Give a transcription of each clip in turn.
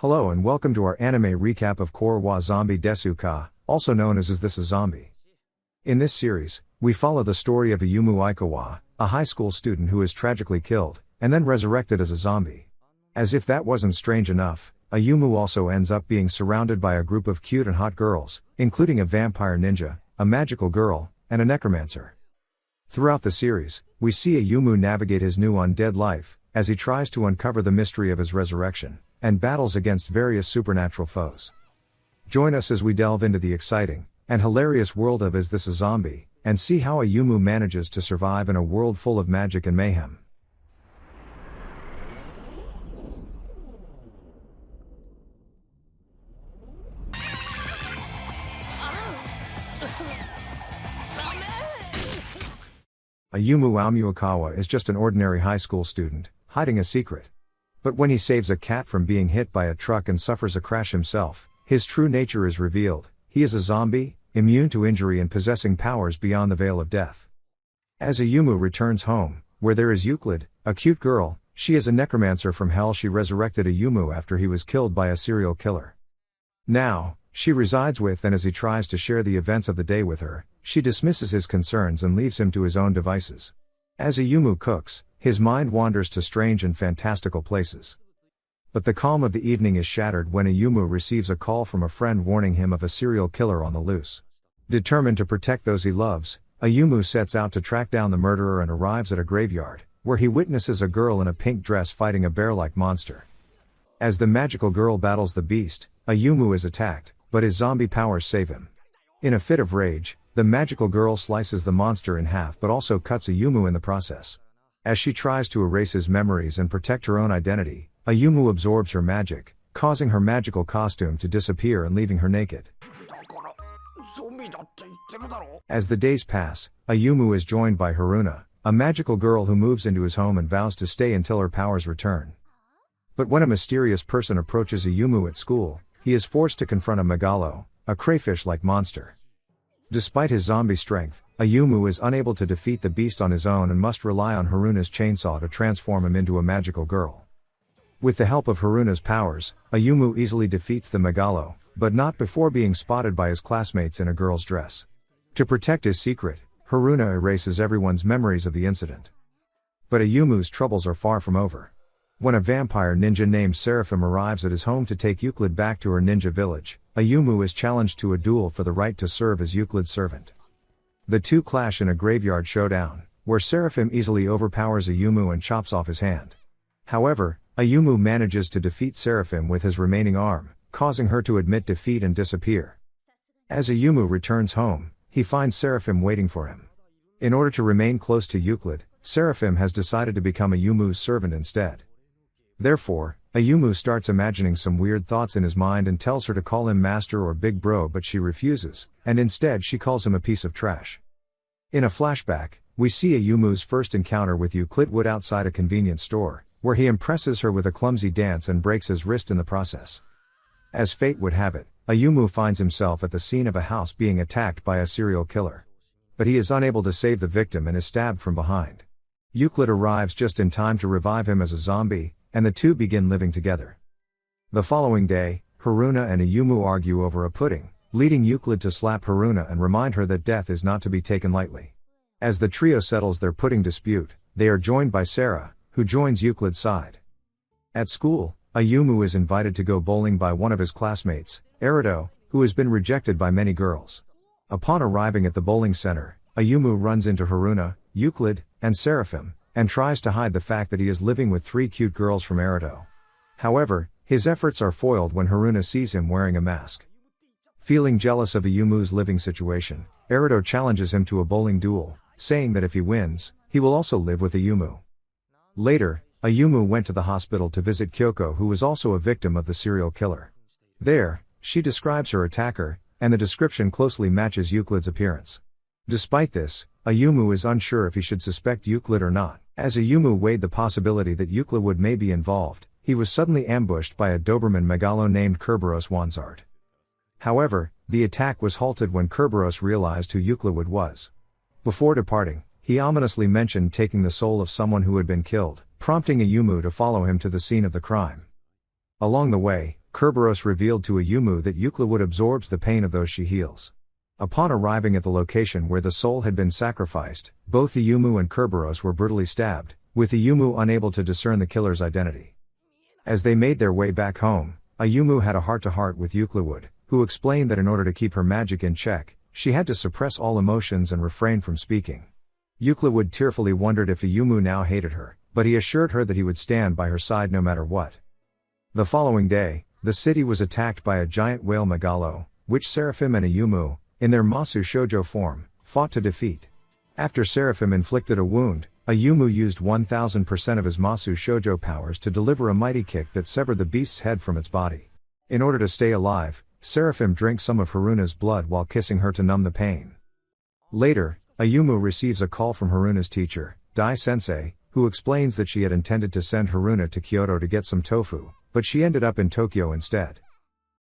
Hello and welcome to our anime recap of Core wa Zombie Desu ka, also known as Is This a Zombie? In this series, we follow the story of Ayumu Aikawa, a high school student who is tragically killed, and then resurrected as a zombie. As if that wasn't strange enough, Ayumu also ends up being surrounded by a group of cute and hot girls, including a vampire ninja, a magical girl, and a necromancer. Throughout the series, we see Ayumu navigate his new undead life, as he tries to uncover the mystery of his resurrection, and battles against various supernatural foes. Join us as we delve into the exciting and hilarious world of Is This a Zombie, and see how Ayumu manages to survive in a world full of magic and mayhem. Ayumu Aikawa is just an ordinary high school student, hiding a secret. But when he saves a cat from being hit by a truck and suffers a crash himself, his true nature is revealed. He is a zombie, immune to injury and possessing powers beyond the veil of death. As Ayumu returns home, where there is Euclid, a cute girl, she is a necromancer from hell. She resurrected Ayumu after he was killed by a serial killer. Now, she resides with, and as he tries to share the events of the day with her, she dismisses his concerns and leaves him to his own devices. As Ayumu cooks, his mind wanders to strange and fantastical places. But the calm of the evening is shattered when Ayumu receives a call from a friend warning him of a serial killer on the loose. Determined to protect those he loves, Ayumu sets out to track down the murderer and arrives at a graveyard, where he witnesses a girl in a pink dress fighting a bear-like monster. As the magical girl battles the beast, Ayumu is attacked, but his zombie powers save him. In a fit of rage, the magical girl slices the monster in half but also cuts Ayumu in the process. As she tries to erase his memories and protect her own identity, Ayumu absorbs her magic, causing her magical costume to disappear and leaving her naked. As the days pass, Ayumu is joined by Haruna, a magical girl who moves into his home and vows to stay until her powers return. But when a mysterious person approaches Ayumu at school, he is forced to confront a megalo, a crayfish-like monster. Despite his zombie strength, Ayumu is unable to defeat the beast on his own and must rely on Haruna's chainsaw to transform him into a magical girl. With the help of Haruna's powers, Ayumu easily defeats the megalo, but not before being spotted by his classmates in a girl's dress. To protect his secret, Haruna erases everyone's memories of the incident. But Ayumu's troubles are far from over. When a vampire ninja named Seraphim arrives at his home to take Euclid back to her ninja village, Ayumu is challenged to a duel for the right to serve as Euclid's servant. The two clash in a graveyard showdown, where Seraphim easily overpowers Ayumu and chops off his hand. However, Ayumu manages to defeat Seraphim with his remaining arm, causing her to admit defeat and disappear. As Ayumu returns home, he finds Seraphim waiting for him. In order to remain close to Euclid, Seraphim has decided to become Ayumu's servant instead. Therefore, Ayumu starts imagining some weird thoughts in his mind and tells her to call him master or big bro, but she refuses, and instead she calls him a piece of trash. In a flashback, we see Ayumu's first encounter with Euclid outside a convenience store, where he impresses her with a clumsy dance and breaks his wrist in the process. As fate would have it, Ayumu finds himself at the scene of a house being attacked by a serial killer. But he is unable to save the victim and is stabbed from behind. Euclid arrives just in time to revive him as a zombie, and the two begin living together. The following day, Haruna and Ayumu argue over a pudding, leading Euclid to slap Haruna and remind her that death is not to be taken lightly. As the trio settles their pudding dispute, they are joined by Sarah, who joins Euclid's side. At school, Ayumu is invited to go bowling by one of his classmates, Arido, who has been rejected by many girls. Upon arriving at the bowling center, Ayumu runs into Haruna, Euclid, and Seraphim, and tries to hide the fact that he is living with three cute girls from Arido. However, his efforts are foiled when Haruna sees him wearing a mask. Feeling jealous of Ayumu's living situation, Arido challenges him to a bowling duel, saying that if he wins, he will also live with Ayumu. Later, Ayumu went to the hospital to visit Kyoko, who was also a victim of the serial killer. There, she describes her attacker, and the description closely matches Euclid's appearance. Despite this, Ayumu is unsure if he should suspect Euclid or not. As Ayumu weighed the possibility that Euclid may be involved, he was suddenly ambushed by a Doberman megalo named Kerberos Wanzard. However, the attack was halted when Kerberos realized who Euclid was. Before departing, he ominously mentioned taking the soul of someone who had been killed, prompting Ayumu to follow him to the scene of the crime. Along the way, Kerberos revealed to Ayumu that Euclid absorbs the pain of those she heals. Upon arriving at the location where the soul had been sacrificed, both Ayumu and Kerberos were brutally stabbed, with Ayumu unable to discern the killer's identity. As they made their way back home, Ayumu had a heart-to-heart with Euclid, who explained that in order to keep her magic in check, she had to suppress all emotions and refrain from speaking. Euclid tearfully wondered if Ayumu now hated her, but he assured her that he would stand by her side no matter what. The following day, the city was attacked by a giant whale megalo, which Seraphim and Ayumu, in their Masu Shoujo form, fought to defeat. After Seraphim inflicted a wound, Ayumu used 1000% of his Masu Shoujo powers to deliver a mighty kick that severed the beast's head from its body. In order to stay alive, Seraphim drank some of Haruna's blood while kissing her to numb the pain. Later, Ayumu receives a call from Haruna's teacher, Dai-sensei, who explains that she had intended to send Haruna to Kyoto to get some tofu, but she ended up in Tokyo instead.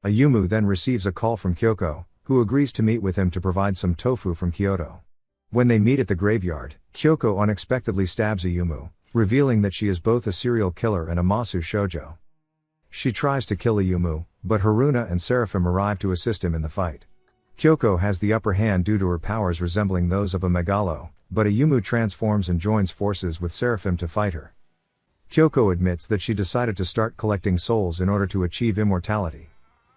Ayumu then receives a call from Kyoko, who agrees to meet with him to provide some tofu from Kyoto. When they meet at the graveyard, Kyoko unexpectedly stabs Ayumu, revealing that she is both a serial killer and a Masu Shoujo. She tries to kill Ayumu, but Haruna and Seraphim arrive to assist him in the fight. Kyoko has the upper hand due to her powers resembling those of a megalo, but Ayumu transforms and joins forces with Seraphim to fight her. Kyoko admits that she decided to start collecting souls in order to achieve immortality.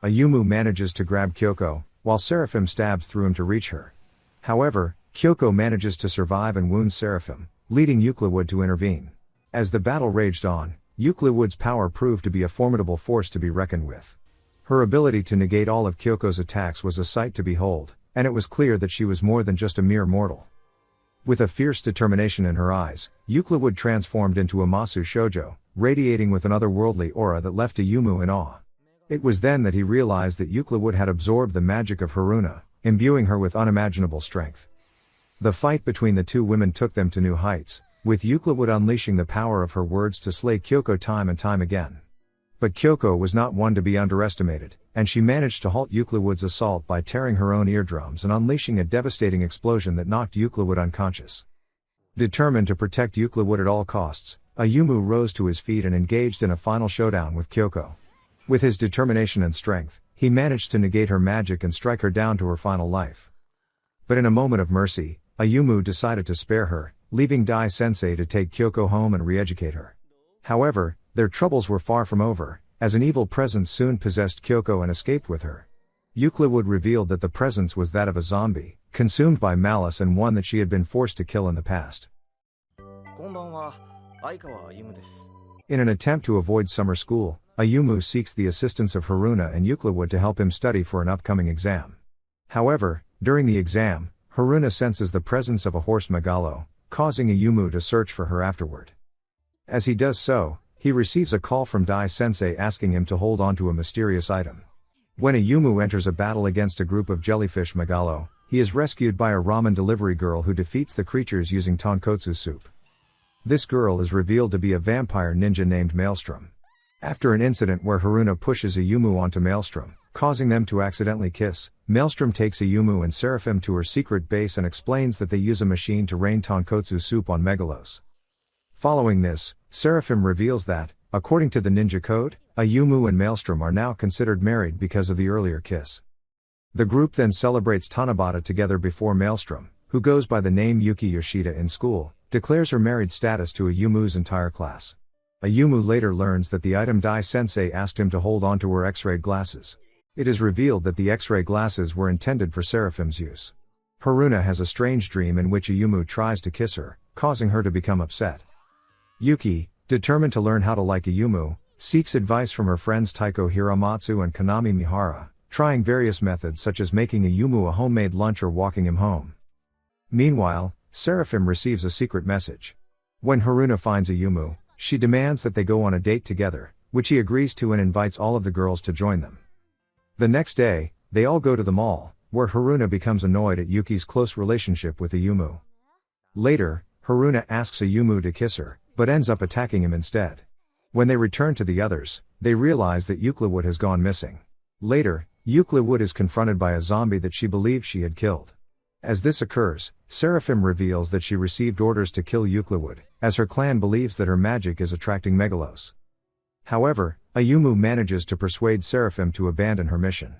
Ayumu manages to grab Kyoko, while Seraphim stabs through him to reach her. However, Kyoko manages to survive and wounds Seraphim, leading Euclid to intervene. As the battle raged on, Euclid's power proved to be a formidable force to be reckoned with. Her ability to negate all of Kyoko's attacks was a sight to behold, and it was clear that she was more than just a mere mortal. With a fierce determination in her eyes, Euclid transformed into a Masu Shoujo, radiating with an otherworldly aura that left Ayumu in awe. It was then that he realized that Euclid had absorbed the magic of Haruna, imbuing her with unimaginable strength. The fight between the two women took them to new heights, with Euclid unleashing the power of her words to slay Kyoko time and time again. But Kyoko was not one to be underestimated, and she managed to halt Euclid's assault by tearing her own eardrums and unleashing a devastating explosion that knocked Euclid unconscious. Determined to protect Euclid at all costs, Ayumu rose to his feet and engaged in a final showdown with Kyoko. With his determination and strength, he managed to negate her magic and strike her down to her final life. But in a moment of mercy, Ayumu decided to spare her, leaving Dai-sensei to take Kyoko home and re-educate her. However, their troubles were far from over, as an evil presence soon possessed Kyoko and escaped with her. Euclid revealed that the presence was that of a zombie, consumed by malice and one that she had been forced to kill in the past. In an attempt to avoid summer school, Ayumu seeks the assistance of Haruna and Euclid to help him study for an upcoming exam. However, during the exam, Haruna senses the presence of a horse megalo, causing Ayumu to search for her afterward. As he does so, he receives a call from Dai-sensei asking him to hold on to a mysterious item. When Ayumu enters a battle against a group of jellyfish megalo, he is rescued by a ramen delivery girl who defeats the creatures using tonkotsu soup. This girl is revealed to be a vampire ninja named Maelstrom. After an incident where Haruna pushes Ayumu onto Maelstrom, causing them to accidentally kiss, Maelstrom takes Ayumu and Seraphim to her secret base and explains that they use a machine to rain tonkotsu soup on megalos. Following this, Seraphim reveals that, according to the ninja code, Ayumu and Maelstrom are now considered married because of the earlier kiss. The group then celebrates Tanabata together before Maelstrom, who goes by the name Yuki Yoshida in school, declares her married status to Ayumu's entire class. Ayumu later learns that the item Dai-sensei asked him to hold on to were X-ray glasses. It is revealed that the X-ray glasses were intended for Seraphim's use. Haruna has a strange dream in which Ayumu tries to kiss her, causing her to become upset. Yuki, determined to learn how to like Ayumu, seeks advice from her friends Taiko Hiramatsu and Kanami Mihara, trying various methods such as making Ayumu a homemade lunch or walking him home. Meanwhile, Seraphim receives a secret message. When Haruna finds Ayumu, she demands that they go on a date together, which he agrees to and invites all of the girls to join them. The next day, they all go to the mall, where Haruna becomes annoyed at Yuki's close relationship with Ayumu. Later, Haruna asks Ayumu to kiss her, but ends up attacking him instead. When they return to the others, they realize that Euclid has gone missing. Later, Euclid is confronted by a zombie that she believes she had killed. As this occurs, Seraphim reveals that she received orders to kill Euclid, as her clan believes that her magic is attracting megalos. However, Ayumu manages to persuade Seraphim to abandon her mission.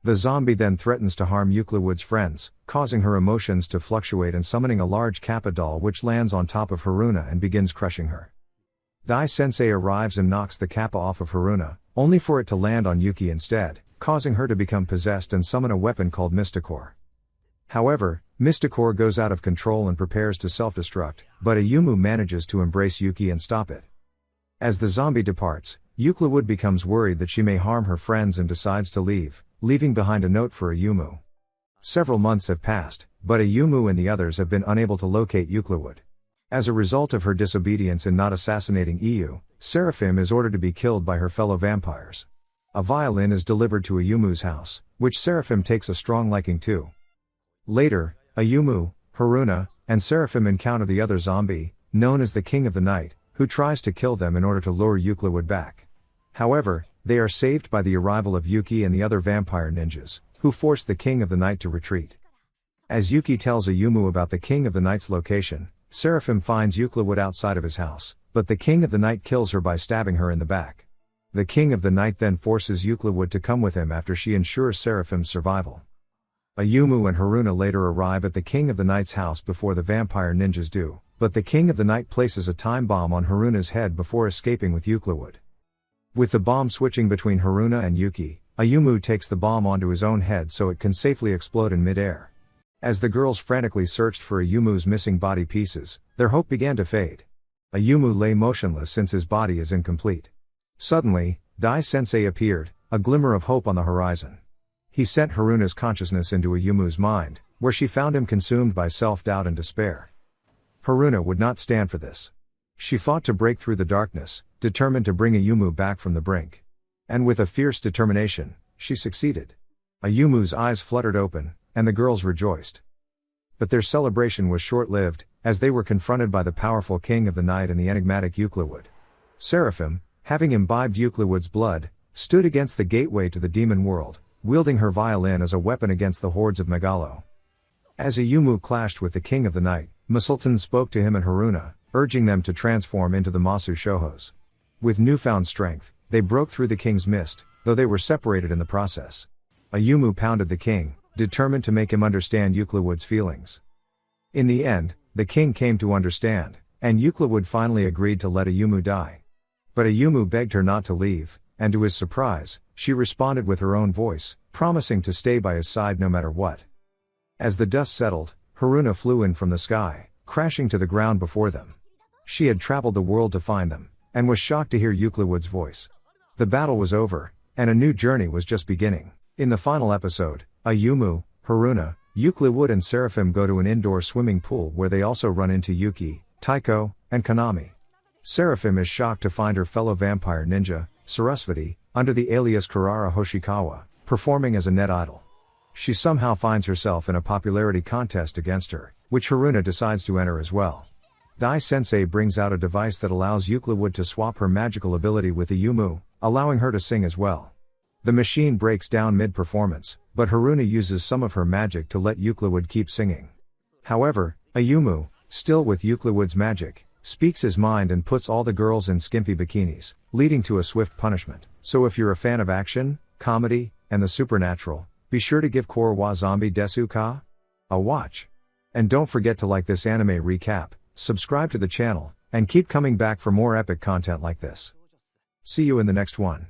The zombie then threatens to harm Euclid's friends, causing her emotions to fluctuate and summoning a large Kappa doll which lands on top of Haruna and begins crushing her. Dai-sensei arrives and knocks the Kappa off of Haruna, only for it to land on Yuki instead, causing her to become possessed and summon a weapon called Mysticore. However, Mysticore goes out of control and prepares to self-destruct, but Ayumu manages to embrace Yuki and stop it. As the zombie departs, Euclid becomes worried that she may harm her friends and decides to leave, leaving behind a note for Ayumu. Several months have passed, but Ayumu and the others have been unable to locate Euclid. As a result of her disobedience in not assassinating Iyu, Seraphim is ordered to be killed by her fellow vampires. A violin is delivered to Ayumu's house, which Seraphim takes a strong liking to. Later, Ayumu, Haruna, and Seraphim encounter the other zombie, known as the King of the Night, who tries to kill them in order to lure Euclid back. However, they are saved by the arrival of Yuki and the other vampire ninjas, who force the King of the Night to retreat. As Yuki tells Ayumu about the King of the Night's location, Seraphim finds Euclid outside of his house, but the King of the Night kills her by stabbing her in the back. The King of the Night then forces Euclid to come with him after she ensures Seraphim's survival. Ayumu and Haruna later arrive at the King of the Night's house before the vampire ninjas do, but the King of the Night places a time bomb on Haruna's head before escaping with Euclid. With the bomb switching between Haruna and Yuki, Ayumu takes the bomb onto his own head so it can safely explode in mid-air. As the girls frantically searched for Ayumu's missing body pieces, their hope began to fade. Ayumu lay motionless since his body is incomplete. Suddenly, Dai-sensei appeared, a glimmer of hope on the horizon. He sent Haruna's consciousness into Ayumu's mind, where she found him consumed by self-doubt and despair. Haruna would not stand for this. She fought to break through the darkness, determined to bring Ayumu back from the brink. And with a fierce determination, she succeeded. Ayumu's eyes fluttered open, and the girls rejoiced. But their celebration was short-lived, as they were confronted by the powerful King of the Night and the enigmatic Euclid. Seraphim, having imbibed Euclid's blood, stood against the gateway to the demon world, wielding her violin as a weapon against the hordes of Megalo. As Ayumu clashed with the King of the Night, Musultan spoke to him and Haruna, urging them to transform into the Masu Shohos. With newfound strength, they broke through the king's mist, though they were separated in the process. Ayumu pounded the king, determined to make him understand Euclid's feelings. In the end, the king came to understand, and Euclid finally agreed to let Ayumu die. But Ayumu begged her not to leave, and to his surprise, she responded with her own voice, promising to stay by his side no matter what. As the dust settled, Haruna flew in from the sky, crashing to the ground before them. She had traveled the world to find them, and was shocked to hear Euclid's voice. The battle was over, and a new journey was just beginning. In the final episode, Ayumu, Haruna, Euclid and Seraphim go to an indoor swimming pool where they also run into Yuki, Taiko, and Konami. Seraphim is shocked to find her fellow vampire ninja, Sarasvati, under the alias Kurara Hoshikawa, performing as a net idol. She somehow finds herself in a popularity contest against her, which Haruna decides to enter as well. Dai-sensei brings out a device that allows Euclid to swap her magical ability with Ayumu, allowing her to sing as well. The machine breaks down mid-performance, but Haruna uses some of her magic to let Euclid keep singing. However, Ayumu, still with Euclid's magic, speaks his mind and puts all the girls in skimpy bikinis, leading to a swift punishment. So if you're a fan of action, comedy, and the supernatural, be sure to give Korwa Zombie Desu Ka a watch. And don't forget to like this anime recap, subscribe to the channel, and keep coming back for more epic content like this. See you in the next one.